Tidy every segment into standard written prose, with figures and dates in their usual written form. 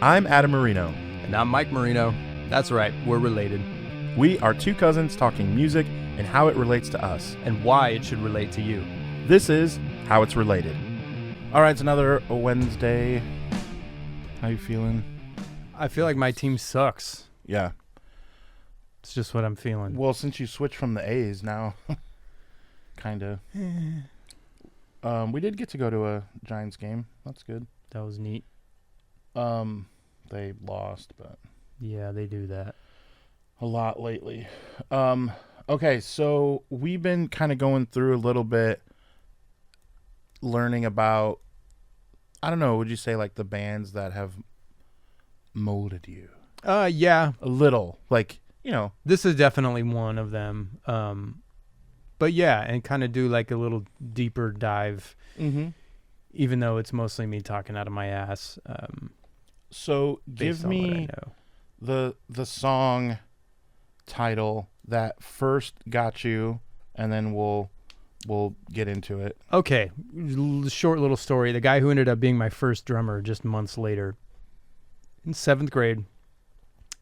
I'm Adam Moreno. And I'm Mike Moreno. That's right, we're related. We are two cousins talking music and how it relates to us. And why it should relate to you. This is How It's Related. All right, it's another Wednesday. How you feeling? I feel like my team sucks. Yeah. It's just what I'm feeling. Well, since you switched from the A's now, kind of. We did get to go to a Giants game. That's good. That was neat. They lost, but yeah, they do that a lot lately. Okay, so we've been kind of going through a little bit, learning about, I don't know, would you say like the bands that have molded you? Yeah. A little, like, you know. This is definitely one of them. But yeah, and kind of do like a little deeper dive, even though it's mostly me talking out of my ass. So give me the song title that first got you, and then we'll get into it. Okay, short little story. The guy who ended up being my first drummer just months later, in 7th grade,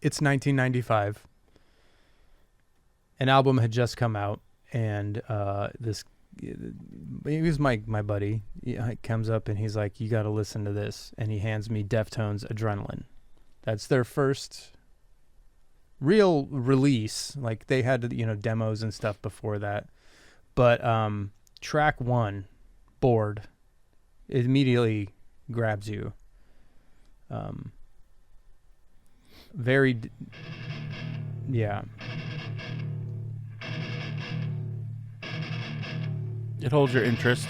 it's 1995. An album had just come out, and he was my buddy. He comes up and he's like, "You got to listen to this," and he hands me Deftones' Adrenaline. That's their first real release. Like, they had, demos and stuff before that, but track 1, Bored, it immediately grabs you. Yeah. It holds your interest.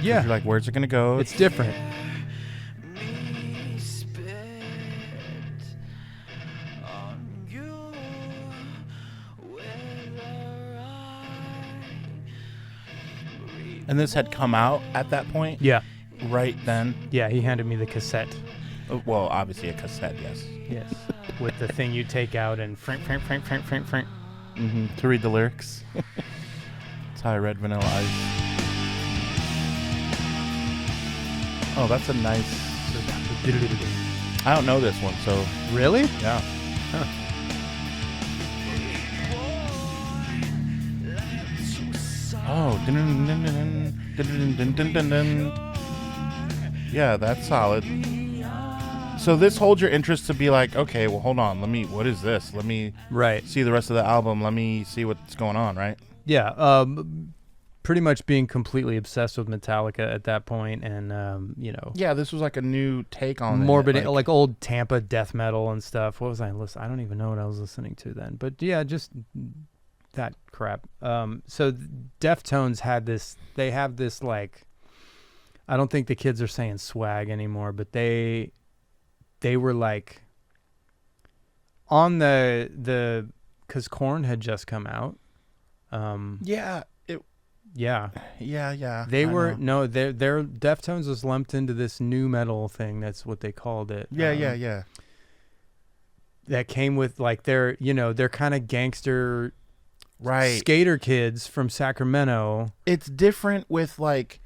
Yeah. You're like, where's it going to go? It's different. And this had come out at that point? Yeah. Right then? Yeah, he handed me the cassette. Well, obviously a cassette, yes. Yes. With the thing you take out and frank. To read the lyrics. That's how I read Vanilla Ice. Oh, that's a nice... I don't know this one, so... Really? Yeah. Huh. Oh. Yeah, that's solid. So this holds your interest to be like, okay, well, hold on. What is this? Let me see the rest of the album. Let me see what's going on, right? Yeah. Pretty much being completely obsessed with Metallica at that point, and, Yeah, this was like a new take on morbid, it, like old Tampa death metal and stuff. What was I listening? I don't even know what I was listening to then. But yeah, just that crap. So Deftones had this, they have this, like, I don't think the kids are saying swag anymore, but they were like on the because Korn had just come out. Yeah. They were their Deftones was lumped into this new metal thing. That's what they called it. Yeah. That came with like they're kind of gangster, right? Skater kids from Sacramento. It's different with, like,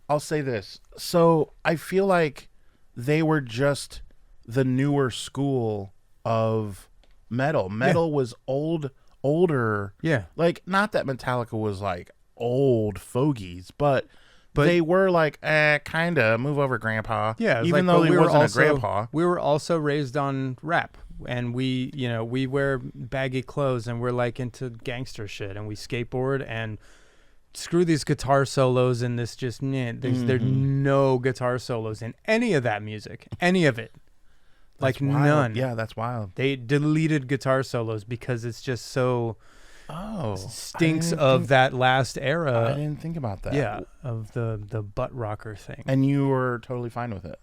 I'll say this. So I feel like they were just the newer school of metal. Metal was older. Yeah. Like, not that Metallica was like old fogies, but they were like, kind of move over, grandpa. Yeah. Even though he wasn't a grandpa. We were also raised on rap, and we wear baggy clothes, and we're like into gangster shit, and we skateboard, and screw these guitar solos and this just, there's no guitar solos in any of that music. Any of it. Like, none. Yeah, that's wild. They deleted guitar solos because it's just so stinks of that last era. I didn't think about that. Yeah, of the butt rocker thing. And you were totally fine with it?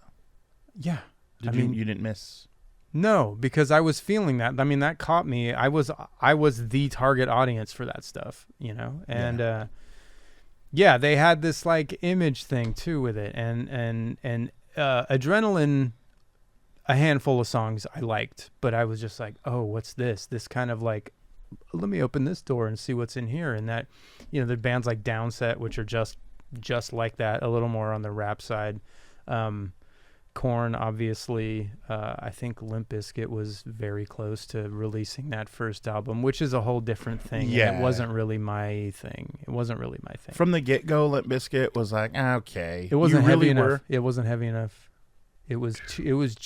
Yeah. You didn't miss? No, because I was feeling that. I mean, that caught me. I was the target audience for that stuff, and yeah, they had this like image thing too with it, and Adrenaline, a handful of songs I liked, but I was just like, oh, what's this? This kind of like, let me open this door and see what's in here. And that, the bands like Downset, which are just like that, a little more on the rap side. Korn, obviously. I think Limp Bizkit was very close to releasing that first album, which is a whole different thing. Yeah. And it wasn't really my thing. From the get-go, Limp Bizkit was like, okay. It wasn't You heavy really enough. were? It wasn't heavy enough. It was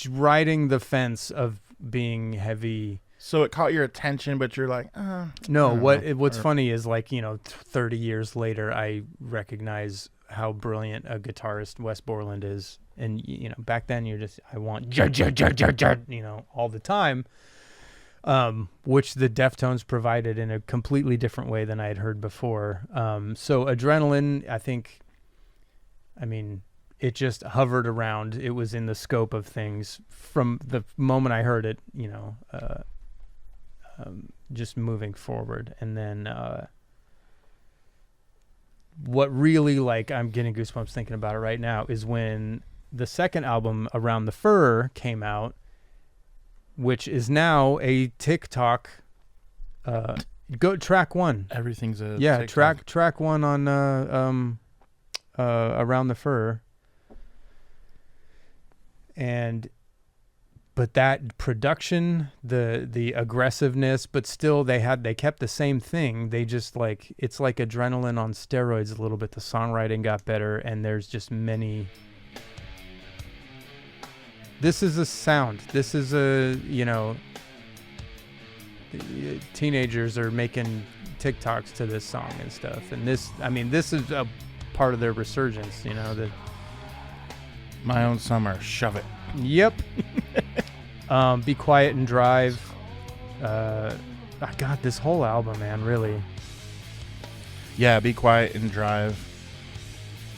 riding the fence of being heavy. So it caught your attention, but you're like, No, know. what's funny is, like, 30 years later, I recognize how brilliant a guitarist Wes Borland is. And, back then you're just, I want, all the time, which the Deftones provided in a completely different way than I had heard before. So Adrenaline, it just hovered around. It was in the scope of things from the moment I heard it, just moving forward. And then what really, like, I'm getting goosebumps thinking about it right now, is when the second album, Around the Fur, came out, which is now a TikTok. Go track one. Everything's a TikTok. track one on Around the Fur. But that production, the aggressiveness, but still they kept the same thing. They just, like, it's like Adrenaline on steroids a little bit. The songwriting got better, and there's just many. This is a sound. This is teenagers are making TikToks to this song and stuff. And this is a part of their resurgence, My Own Summer, Shove It. Yep. Be Quiet and Drive. God, this whole album, man, really. Yeah, Be Quiet and Drive.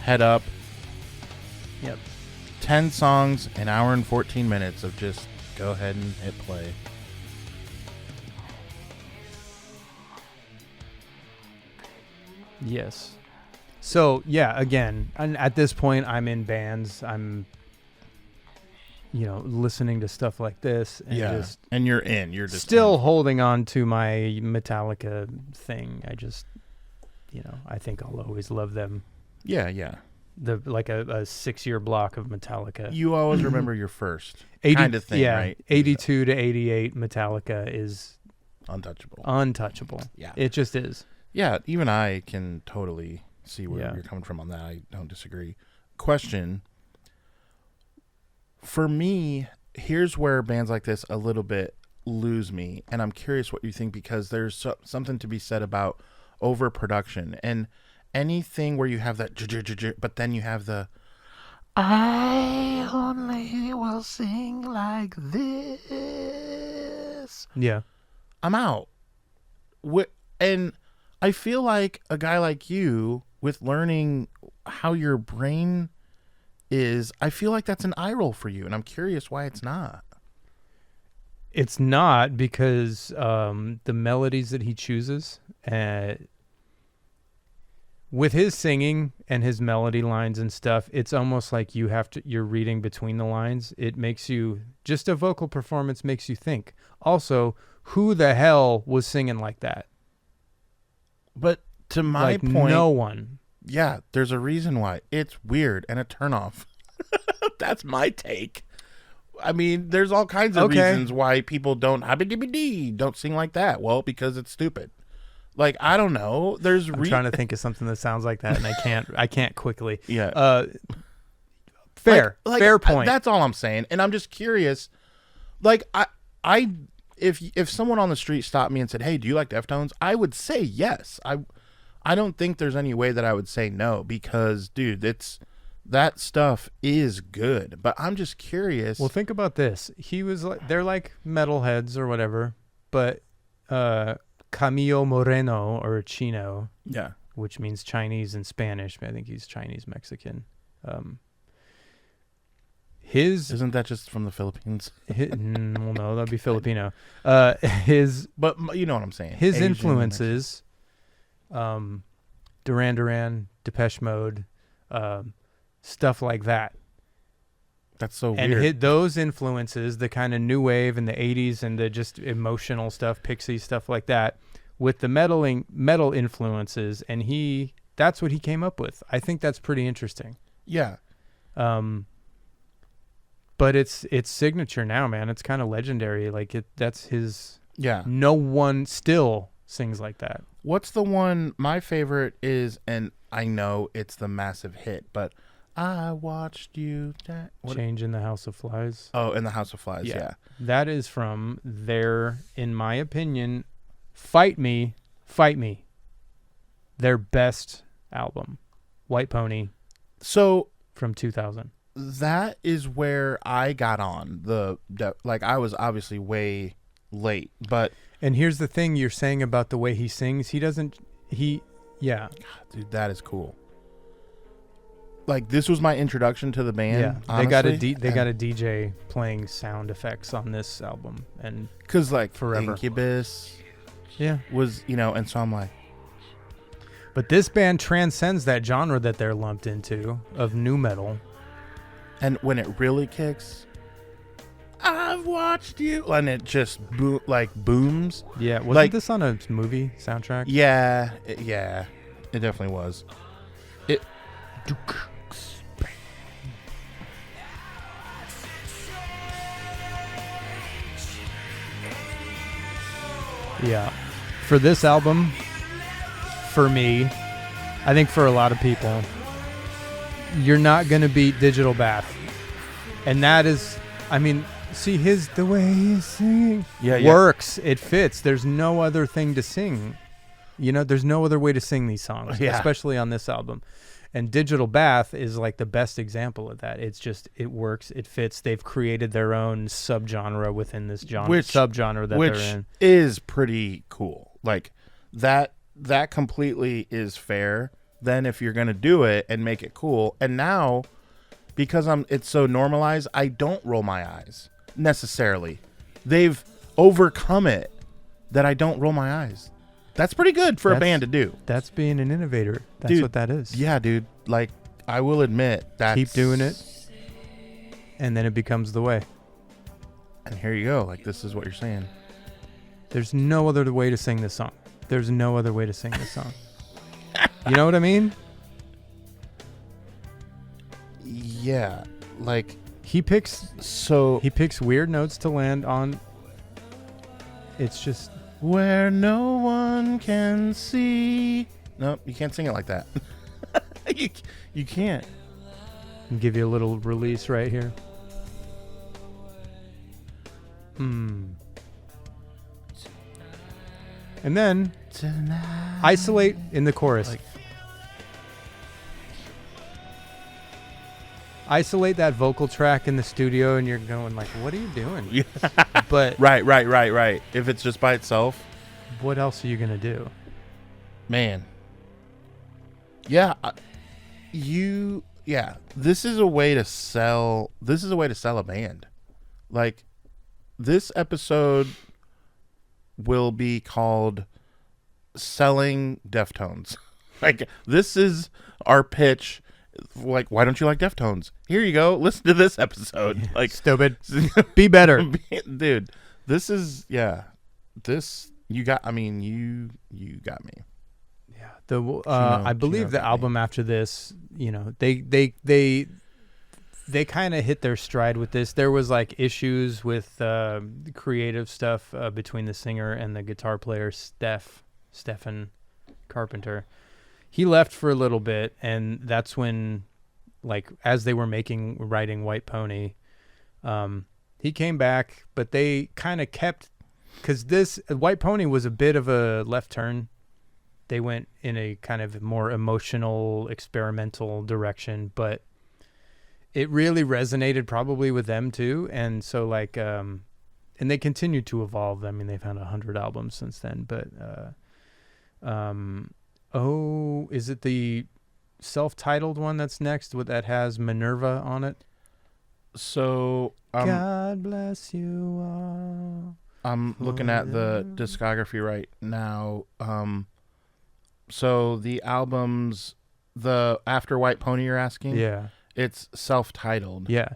Head Up. Yep. 10 songs, an hour and 14 minutes of just go ahead and hit play. Yes. So, yeah, again, and at this point, I'm in bands. I'm, listening to stuff like this. And and you're in. You're just still holding on to my Metallica thing. I just, I think I'll always love them. Yeah. A 6-year block of Metallica. You always remember your first kind of thing, right? 82 to 88 Metallica is untouchable. Yeah. It just is. Yeah, even I can totally see where you're coming from on that. I don't disagree. Question. For me, here's where bands like this a little bit lose me, and I'm curious what you think, because there's something to be said about overproduction and anything where you have that, but then you have the, I only will sing like this. Yeah. I'm out. And I feel like a guy like you, with learning how your brain is, I feel like that's an eye roll for you, and I'm curious why it's not. It's not, because the melodies that he chooses, with his singing and his melody lines and stuff, it's almost like you're reading between the lines. It makes you, just a vocal performance makes you think. Also, who the hell was singing like that? But to my point, no one. Yeah, there's a reason why. It's weird and a turnoff. That's my take. I mean, there's all kinds of reasons why people don't sing like that. Well, because it's stupid. Like, I don't know. I'm trying to think of something that sounds like that, and I can't quickly. Yeah. Fair point. That's all I'm saying. And I'm just curious. Like, if someone on the street stopped me and said, "Hey, do you like Deftones?" I would say yes. I don't think there's any way that I would say no, because, dude, that stuff is good. But I'm just curious. Well, think about this. They're like metalheads or whatever, but Camilo Moreno, or Chino, which means Chinese in Spanish. I think he's Chinese Mexican. Isn't that just from the Philippines? No, that'd be Filipino. But you know what I'm saying. His Asian influences, Duran, Depeche Mode, stuff like that. That's so weird. And those influences, the kind of new wave in the 80s and the just emotional stuff, Pixie stuff like that, with the metal influences, and that's what he came up with. I think that's pretty interesting. Yeah. But it's signature now, man. It's kind of legendary. Like that's his. Yeah. No one still sings like that. What's the one? My favorite is, and I know it's the massive hit, but I watched you. Change in the House of Flies. Oh, in the House of Flies. Yeah. That is from their, in my opinion, Fight Me, Fight Me. Their best album, White Pony. So from 2000. That is where I got on like I was obviously way late, but and here's the thing you're saying about the way he sings. Yeah. Dude, that is cool. Like this was my introduction to the band. Yeah, honestly. they got a DJ playing sound effects on this album, and because like forever Incubus, yeah, was and so I'm like, but this band transcends that genre that they're lumped into of nu metal. And when it really kicks, I've watched you, and it just booms. Yeah, wasn't this on a movie soundtrack? Yeah, it definitely was. Yeah, for this album, for me, I think for a lot of people, you're not going to beat Digital Bath. And that is, I mean, see the way he's singing works. It fits. There's no other thing to sing. There's no other way to sing these songs, especially on this album. And Digital Bath is like the best example of that. It's just, it works. It fits. They've created their own subgenre within this subgenre that they're in. Which is pretty cool. Like that completely is fair. Then if you're going to do it and make it cool. And now, because it's so normalized, I don't roll my eyes necessarily. They've overcome it that I don't roll my eyes. That's pretty good for a band to do. That's being an innovator. That's what that is. Yeah, dude. Like, I will admit that. Keep doing it, and then it becomes the way. And here you go. Like, this is what you're saying. There's no other way to sing this song. There's no other way to sing this song. You know what I mean? Yeah. Like, he picks weird notes to land on. It's just where no one can see. No, you can't sing it like that. you can't. I'll give you a little release right here. And then tonight, isolate in the chorus. Isolate that vocal track in the studio, and you're going like, "What are you doing?" But right. If it's just by itself, what else are you gonna do, man? Yeah, This is a way to sell. This is a way to sell a band. Like, this episode will be called "Selling Deftones." Like, this is our pitch. Like, why don't you like Deftones? Here you go. Listen to this episode. Like, stupid. Be better, dude. This is this you got. I mean, you got me. Yeah. I believe the album after this, they kind of hit their stride with this. There was like issues with creative stuff between the singer and the guitar player Stephen Carpenter. He left for a little bit, and that's when, like, as they were writing White Pony, he came back, but they kind of kept, because this White Pony was a bit of a left turn. They went in a kind of more emotional, experimental direction, but it really resonated probably with them too. And so, like, and they continue to evolve. I mean, they've had 100 albums since then, but, is it the self-titled one that's next that has Minerva on it? So, God bless you all. I'm looking at the discography right now. So the albums, the after White Pony you're asking? Yeah. It's self-titled. Yeah.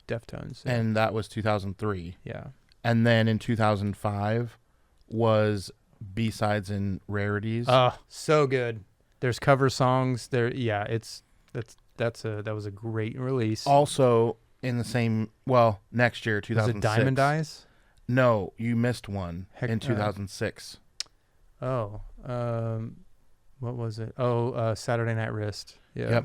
Deftones. Yeah. And that was 2003. Yeah. And then in 2005 was B-sides and rarities. Oh, so good. There's cover songs there. Yeah, that was a great release. Also, in the same, well, next year, Was 2006. it Diamond Eyes? No, you missed one Heck, in 2006. Oh, what was it? Oh, Saturday Night Wrist. Yeah. Yep.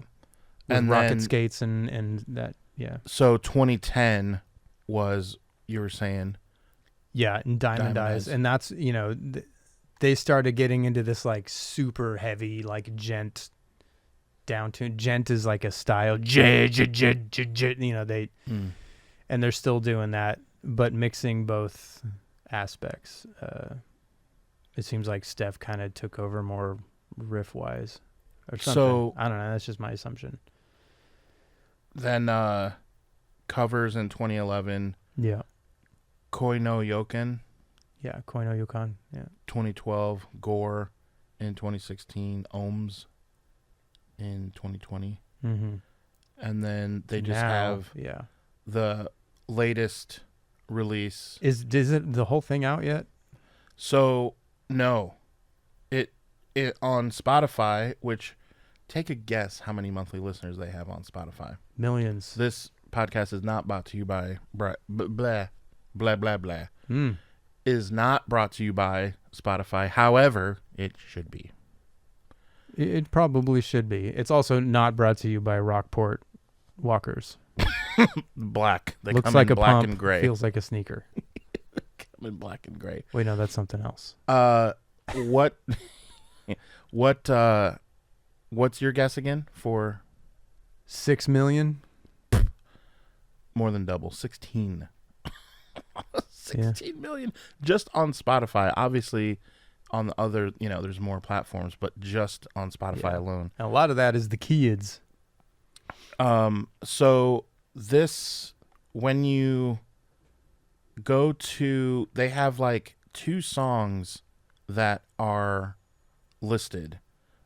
With And rocket then- skates and that. Yeah. So 2010 was, you were saying, Yeah, and Diamond Eyes, and that's they started getting into this like super heavy like gent down tune. Gent is like a style. They and they're still doing that, but mixing both aspects. It seems like Steph kind of took over more riff wise, or something. So- I don't know. That's just my assumption. then covers in 2011, Yeah, Koi no Yoken, yeah. Koino Yukon. Yeah, 2012, Gore in 2016, Ohms in 2020. mm-hmm. And then they just Now, have yeah. the latest release. Is it the whole thing out yet? So no, it on Spotify, which take a guess how many monthly listeners they have on Spotify. Millions. This podcast is not brought to you by blah blah blah blah blah. Mm. Is not brought to you by Spotify. However, it should be. It probably should be. It's also not brought to you by Rockport Walkers. Black. They Looks come like in a black pump. and gray. Feels like a sneaker. Come in black and gray. Wait, no, that's something else. What what's your guess again for 6 million. more than double? 16. 16 million just on Spotify. Obviously on the other, there's more platforms, but just on Spotify alone. And a lot of that is the kids. So this, when you go to, they have like 2 songs that are listed: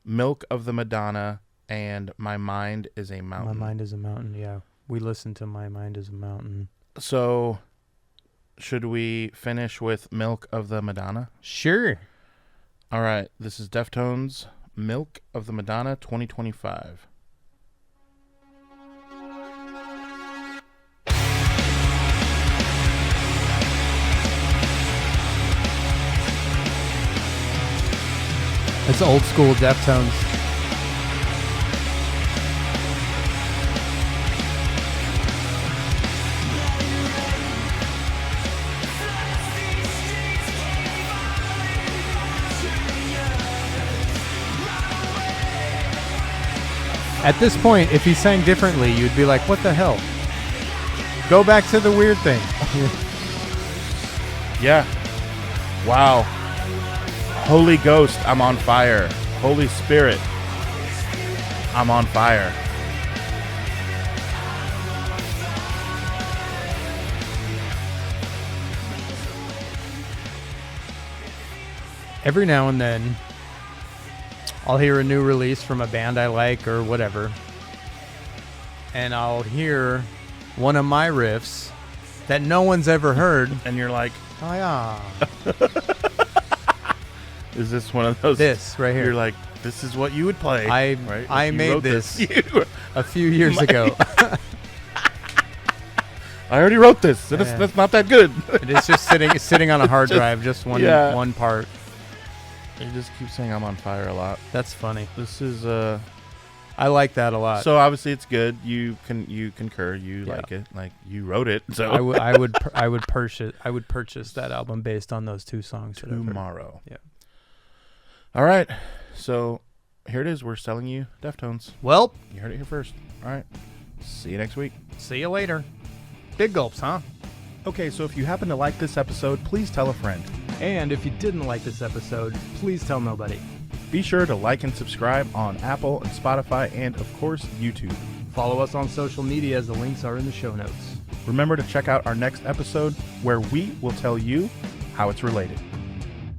Milk of the Madonna and My Mind is a Mountain. My Mind is a Mountain. Yeah, we listened to My Mind is a Mountain. So should we finish with Milk of the Madonna? Sure. All right, this is Deftones, Milk of the Madonna 2025. It's old school Deftones. At this point, if he sang differently, you'd be like, what the hell? Go back to the weird thing. Yeah. Wow. Holy Ghost, I'm on fire. Holy Spirit, I'm on fire. Every now and then, I'll hear a new release from a band I like or whatever, and I'll hear one of my riffs that no one's ever heard. And you're like, Oh yeah, is this one of those? this right You're here. like, this is what you would play. I right? You made wrote this You- a few years ago. I already wrote this. So Yeah. that's not that good. It is just sitting on a hard drive, just one part. You just keep saying I'm on fire a lot. That's funny. This is I like that a lot. so obviously it's good. You concur. You Yeah. like it. Like you wrote it. So I would purchase that album based on those 2 songs. that I've heard. tomorrow. Yeah. All right. So here it is. We're selling you Deftones. Well, You heard it here first. All right. See you next week. see you later. Big gulps, huh? Okay, so if you happen to like this episode, please tell a friend. And if you didn't like this episode, please tell nobody. Be sure to like and subscribe on Apple and Spotify and, of course, YouTube. Follow us on social media as the links are in the show notes. Remember to check out our next episode where we will tell you how it's related.